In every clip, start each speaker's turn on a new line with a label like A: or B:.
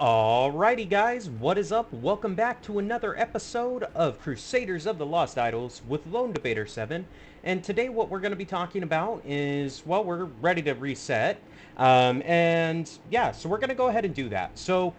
A: Alrighty guys, what is up? Welcome back to another episode of Crusaders of the Lost Idols with Lone Debater 7. And today what we're going to be talking about is, well, we're ready to reset. And yeah, so we're going to go ahead and do that. So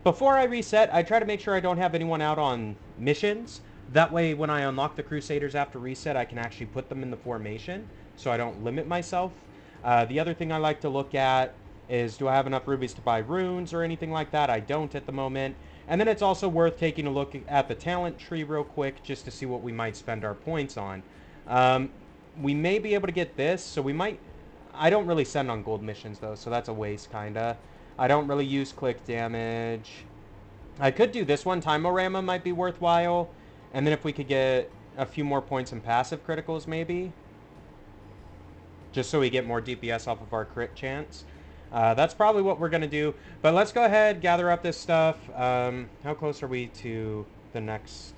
A: before I reset, I try to make sure I don't have anyone out on missions. That way when I unlock the Crusaders after reset, I can actually put them in the formation so I don't limit myself. The other thing I like to look at is, do I have enough rubies to buy runes or anything like that? I don't at the moment. And then it's also worth taking a look at the talent tree real quick just to see what we might spend our points on. Um, we may be able to get this, so we might... I don't really send on gold missions though, so that's a waste kinda. I don't really use click damage. I could do this one. Timorama might be worthwhile. And then if we could get a few more points in passive criticals maybe. Just so we get more DPS off of our crit chance. That's probably what we're going to do. But let's go ahead, gather up this stuff. How close are we to the next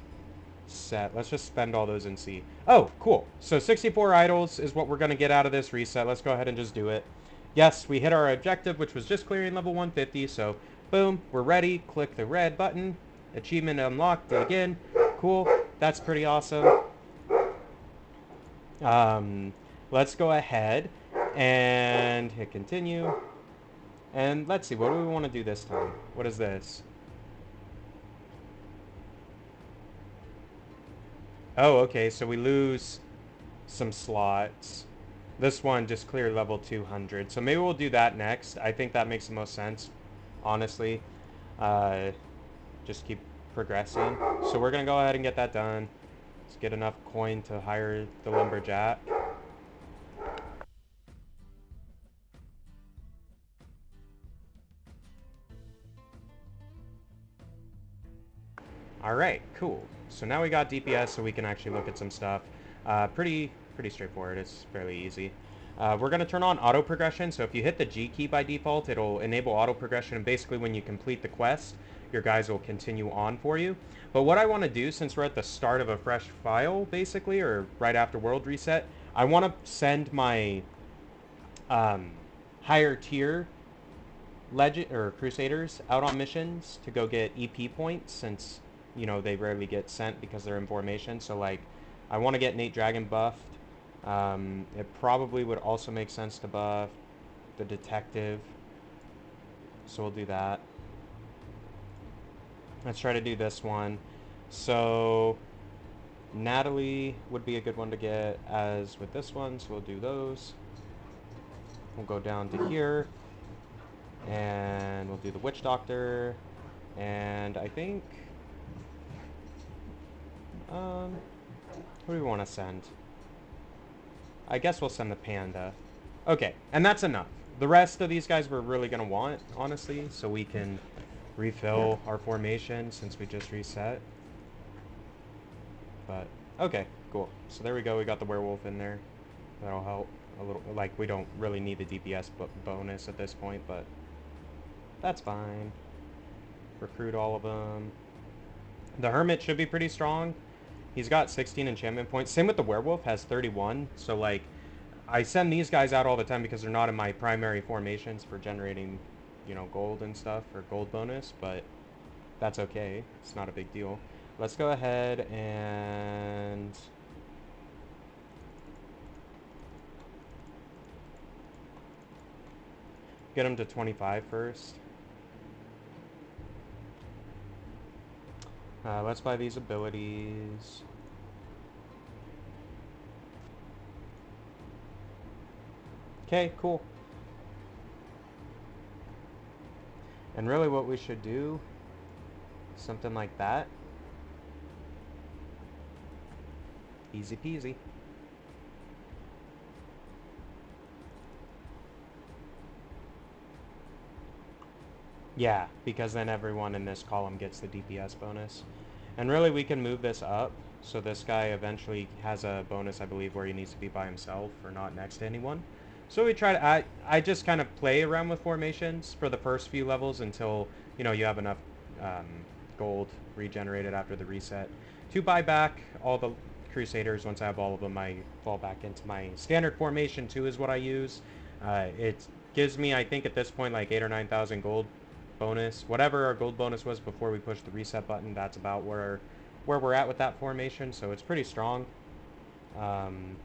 A: set? Let's just spend all those and see. Oh, cool. So 64 idols is what we're going to get out of this reset. Let's go ahead and just do it. Yes, we hit our objective, which was just clearing level 150. So, boom, we're ready. Click the red button. Achievement unlocked again. Cool. That's pretty awesome. Let's go ahead and hit continue. And let's see, what do we want to do this time? What is this? Oh, okay, so we lose some slots. This one just cleared level 200. So maybe we'll do that next. I think that makes the most sense, honestly. Just keep progressing. So we're going to go ahead and get that done. Let's get enough coin to hire the lumberjack. Alright, cool. So now we got DPS so we can actually look at some stuff. Pretty straightforward. It's fairly easy. We're going to turn on auto progression. So if you hit the G key by default, it'll enable auto progression. And basically when you complete the quest, your guys will continue on for you. But what I want to do, since we're at the start of a fresh file, basically, or right after world reset, I want to send my higher tier legend or Crusaders out on missions to go get EP points, since they rarely get sent because they're in formation. So like, I want to get Nate Dragon buffed. It probably would also make sense to buff the detective, so we'll do that. Let's try to do this one. So Natalie would be a good one to get as with this one, so we'll do those. We'll go down to here and we'll do the witch doctor, and I think who do we want to send? I guess we'll send the panda. Okay, and that's enough. The rest of these guys we're really going to want, honestly, so we can refill our formation since we just reset. But, okay, cool. So there we go. We got the werewolf in there. That'll help a little. Like, we don't really need the DPS bonus at this point, but that's fine. Recruit all of them. The hermit should be pretty strong. He's got 16 enchantment points. Same with the werewolf, has 31. So like, I send these guys out all the time because they're not in my primary formations for generating, gold and stuff, or gold bonus, but that's okay. It's not a big deal. Let's go ahead and get him to 25 first. Let's buy these abilities. Okay, cool. And really what we should do, something like that. Easy peasy. Yeah, because then everyone in this column gets the DPS bonus. And really we can move this up, so this guy eventually has a bonus, I believe, where he needs to be by himself or not next to anyone. So we try to, I just kind of play around with formations for the first few levels until, you have enough gold regenerated after the reset to buy back all the Crusaders. Once I have all of them, I fall back into my standard formation 2 is what I use. It gives me, I think at this point, like 8,000 or 9,000 gold bonus. Whatever our gold bonus was before we pushed the reset button, that's about where we're at with that formation, so it's pretty strong. Um,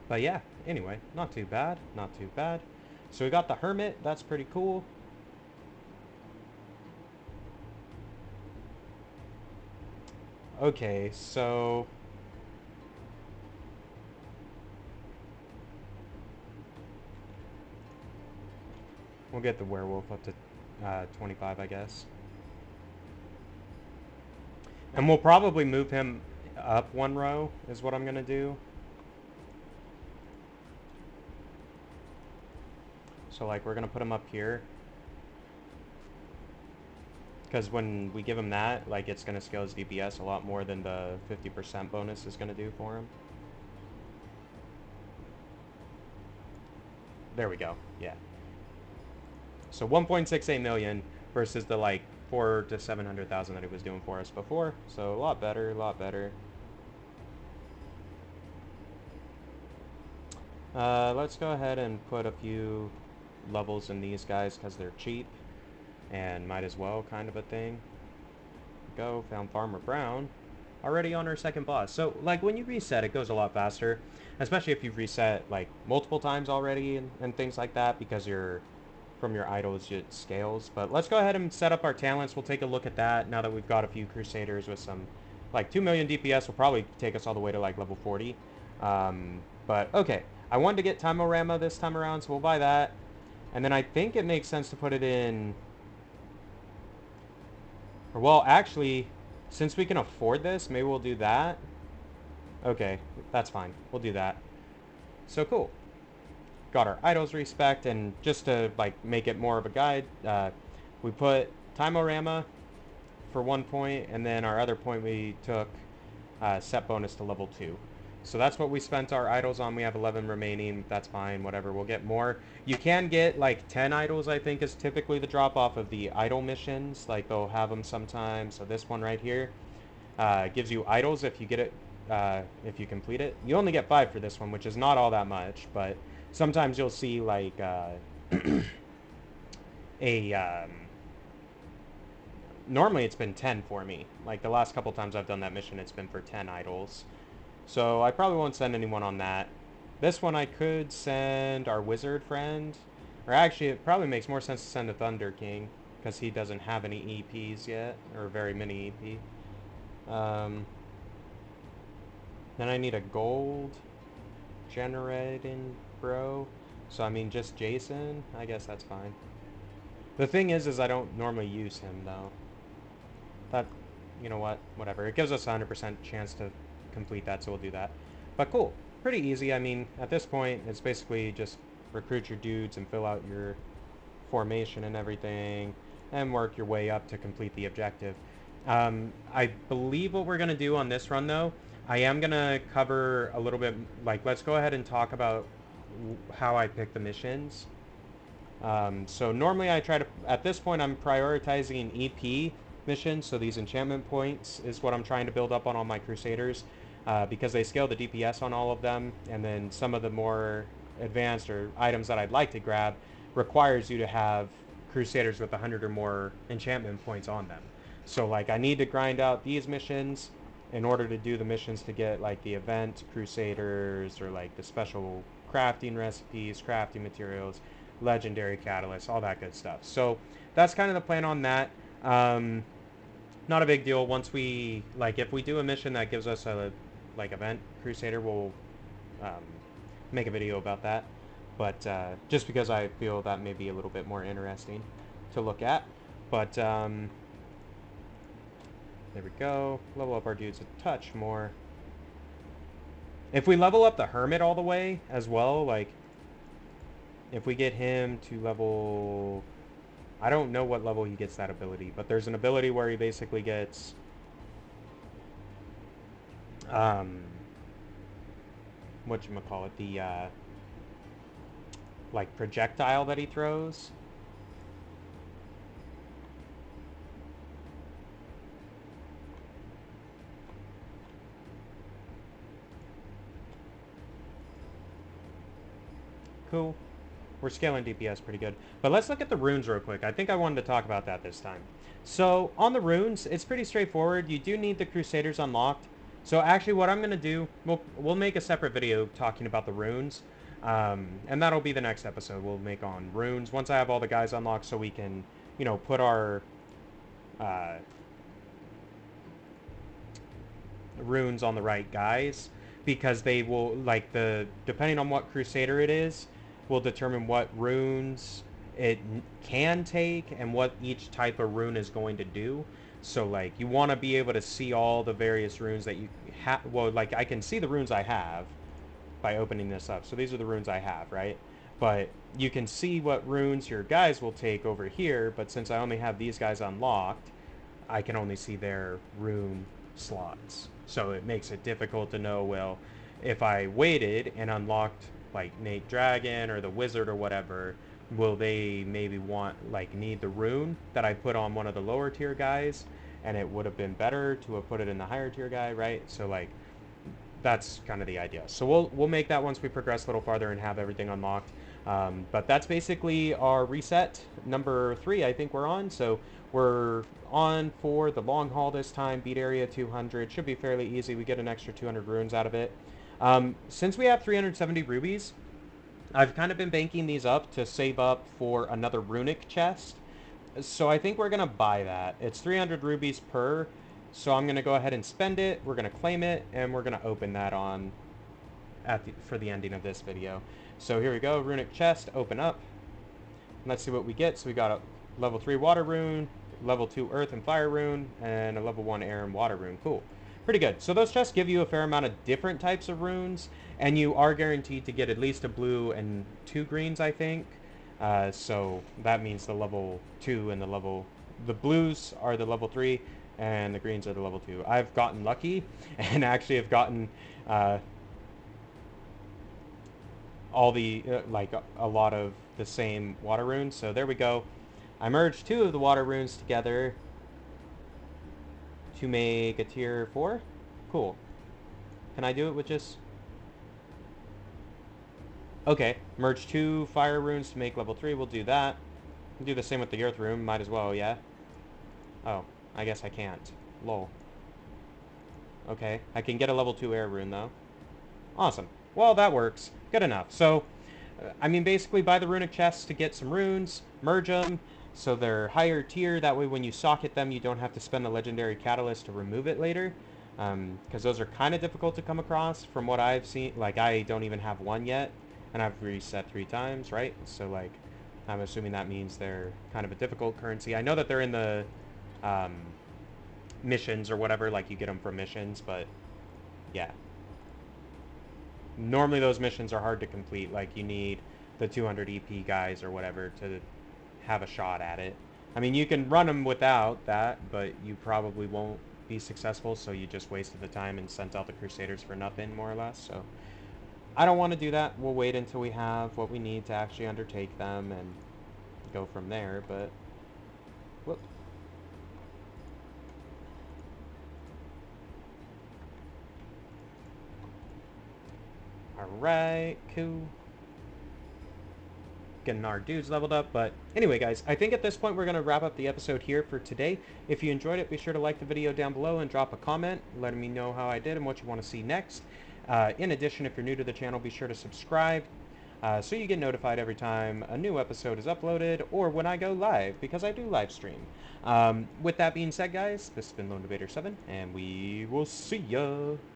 A: but yeah, anyway, not too bad, not too bad. So we got the Hermit, that's pretty cool. Okay, so we'll get the werewolf up to 25, I guess. And we'll probably move him up one row, is what I'm going to do. So, like, we're going to put him up here. Because when we give him that, like, it's going to scale his DPS a lot more than the 50% bonus is going to do for him. There we go, yeah. So 1.68 million versus the, like, 400 to 700,000 that he was doing for us before. So a lot better, a lot better. Let's go ahead and put a few levels in these guys because they're cheap and might as well, kind of a thing. Go, found Farmer Brown. Already on our second boss. So, like, when you reset, it goes a lot faster, especially if you've reset, like, multiple times already and things like that, because from your idols, it scales. But let's go ahead and set up our talents. We'll take a look at that now that we've got a few Crusaders with some, like, 2 million DPS will probably take us all the way to, like, level 40. But, okay. I wanted to get Timorama this time around, so we'll buy that. And then I think it makes sense to put it in... Or, well, actually, since we can afford this, maybe we'll do that. Okay, that's fine. We'll do that. So cool. Got our idols respect, and just to like make it more of a guide, we put Timorama for 1 point, and then our other point we took set bonus to level 2. So that's what we spent our idols on. We have 11 remaining. That's fine, whatever. We'll get more. You can get like 10 idols, I think, is typically the drop off of the idol missions. Like they'll have them sometimes. So this one right here gives you idols if you get it, if you complete it. You only get 5 for this one, which is not all that much, but sometimes you'll see like a normally it's been 10 for me. Like the last couple times I've done that mission, it's been for 10 idols. So I probably won't send anyone on that. This one I could send our wizard friend. Or actually, it probably makes more sense to send a Thunder King, because he doesn't have any EPs yet, or very many EP. Then I need a gold generating bro. So I mean just Jason, I guess that's fine. The thing is I don't normally use him though. That, you know what, whatever. It gives us a 100% chance to complete that, so we'll do that. But cool, pretty easy. I mean, at this point, it's basically just recruit your dudes and fill out your formation and everything, and work your way up to complete the objective. I believe what we're going to do on this run, though, I am going to cover a little bit, like, let's go ahead and talk about how I pick the missions. So normally I try to, at this point, I'm prioritizing EP missions, so these enchantment points is what I'm trying to build up on all my Crusaders, because they scale the DPS on all of them, and then some of the more advanced or items that I'd like to grab requires you to have Crusaders with 100 or more enchantment points on them. So like I need to grind out these missions in order to do the missions to get like the event Crusaders, or like the special crafting recipes, crafting materials, legendary catalysts, all that good stuff. So that's kind of the plan on that. Not a big deal. Once we, like, if we do a mission that gives us a, like, event Crusader, we'll make a video about that. But just because I feel that may be a little bit more interesting to look at. But there we go. Level up our dudes a touch more. If we level up the Hermit all the way as well, like, if we get him to level... I don't know what level he gets that ability, but there's an ability where he basically gets... whatchamacallit, the, like, projectile that he throws. Cool. we're scaling DPS pretty good. But let's look at the runes real quick. I think I wanted to talk about that this time. So on the runes, it's pretty straightforward. You do need the Crusaders unlocked. So actually what I'm going to do, we'll make a separate video talking about the runes. And that'll be the next episode we'll make on runes. Once I have all the guys unlocked so we can, you know, put our runes on the right guys. Because they will, like, depending on what Crusader it is, will determine what runes it can take and what each type of rune is going to do. So, like, you want to be able to see all the various runes that you have. Well, like, I can see the runes I have by opening this up. So these are the runes I have, right? But you can see what runes your guys will take over here. But since I only have these guys unlocked, I can only see their rune slots. So it makes it difficult to know, well, if I waited and unlocked like Nate Dragon or the Wizard or whatever, will they maybe need the rune that I put on one of the lower tier guys, and it would have been better to have put it in the higher tier guy, right? So like that's kind of the idea. So we'll make that once we progress a little farther and have everything unlocked. But that's basically our reset number 3 I think we're on. So we're on for the long haul this time. Beat area 200. Should be fairly easy. We get an extra 200 runes out of it. Since we have 370 rubies, I've kind of been banking these up to save up for another runic chest. So I think we're going to buy that. It's 300 rubies per. So I'm going to go ahead and spend it. We're going to claim it. And we're going to open that on for the ending of this video. So here we go. Runic chest. Open up. Let's see what we get. So we got a level 3 water rune, level 2 earth and fire rune, and a level 1 air and water rune. Cool. Pretty good. So those chests give you a fair amount of different types of runes, and you are guaranteed to get at least a blue and 2 greens, I think. So that means the level 2 and the blues are the level 3, and the greens are the level 2. I've gotten lucky, and actually have gotten all the, a lot of the same water runes. So there we go. I merged 2 of the water runes together to make a tier 4. Cool. Can I do it with just... Okay, merge 2 fire runes to make level 3. We'll do that. We'll do the same with the earth rune. Might as well, yeah? Oh, I guess I can't. Lol. Okay, I can get a level 2 air rune, though. Awesome. Well, that works. Good enough. So, I mean, basically buy the runic chests to get some runes, merge them, so they're higher tier. That way when you socket them, you don't have to spend the legendary catalyst to remove it later. Because those are kind of difficult to come across from what I've seen. Like, I don't even have one yet, and I've reset 3 times, right? So, like, I'm assuming that means they're kind of a difficult currency. I know that they're in the missions or whatever, like you get them from missions, but yeah. Normally those missions are hard to complete. Like, you need the 200 EP guys or whatever to have a shot at it. I mean, you can run them without that, but you probably won't be successful, so you just wasted the time and sent out the Crusaders for nothing, more or less. So I don't want to do that. We'll wait until we have what we need to actually undertake them and go from there, but... Whoop. Alright, cool. Getting our dudes leveled up, but anyway, guys, I think at this point we're going to wrap up the episode here for today. If you enjoyed it, be sure to like the video down below and drop a comment letting me know how I did and what you want to see next. In addition, if you're new to the channel, be sure to subscribe so you get notified every time a new episode is uploaded or when I go live, because I do live stream. With that being said, guys, this has been Lone Debater 7, and we will see ya!